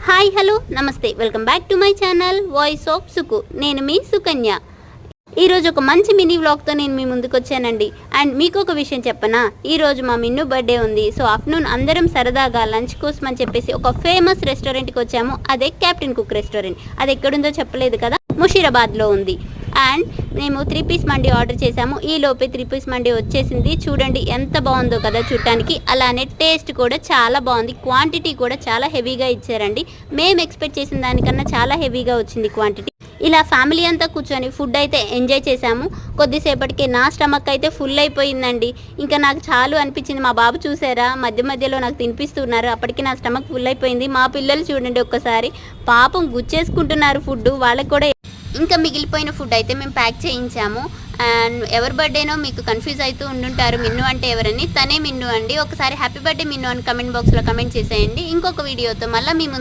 Hi hello నమస్తే welcome back to my channel voice of Suku. నేను మీ సుకన్య. ఈరోజు ఒక మంచి మినీ వ్లాగ్తో నేను మీ ముందుకు వచ్చానండి. అండ్ మీకు ఒక విషయం చెప్పనా, ఈరోజు మా మిన్ను బర్త్డే ఉంది. సో ఆఫ్టర్నూన్ అందరం సరదాగా లంచ్ కోసం అని చెప్పేసి ఒక ఫేమస్ రెస్టారెంట్కి వచ్చాము. అదే క్యాప్టెన్ కుక్ రెస్టారెంట్. అది ఎక్కడుందో చెప్పలేదు కదా, ముషీరాబాద్లో ఉంది. అండ్ మేము 3 పీస్ మండి ఆర్డర్ చేసాము. ఈ లోపే 3 పీస్ మండి వచ్చేసింది. చూడండి ఎంత బాగుందో కదా చూడటానికి. అలానే టేస్ట్ కూడా చాలా బాగుంది. క్వాంటిటీ కూడా చాలా హెవీగా ఇచ్చారండి. మేము ఎక్స్పెక్ట్ చేసిన దానికన్నా చాలా హెవీగా వచ్చింది క్వాంటిటీ. ఇలా ఫ్యామిలీ అంతా కూర్చొని ఫుడ్ అయితే ఎంజాయ్ చేసాము. కొద్దిసేపటికి నా స్టమక్ అయితే ఫుల్ అయిపోయిందండి. ఇంకా నాకు చాలు అనిపించింది. మా బాబు చూసారా, మధ్య మధ్యలో నాకు తినిపిస్తున్నారు. అప్పటికి నా స్టమక్ ఫుల్ అయిపోయింది. మా పిల్లలు చూడండి ఒక్కసారి పాపం గుచ్చేసుకుంటున్నారు ఫుడ్. వాళ్ళకి కూడా ఇంకా మిగిలిపోయిన ఫుడ్ అయితే మేము ప్యాక్ చేయించాము. అండ్ ఎవరి బర్త్డేనో మీకు కన్ఫ్యూజ్ అవుతూ ఉండుంటారు, మిన్ను అంటే ఎవరని. తనే మిన్ను అండి. ఒకసారి హ్యాపీ బర్త్డే మిన్ను అని కమెంట్ బాక్స్లో కమెంట్ చేసేయండి. ఇంకొక వీడియోతో మళ్ళీ మీ ముందు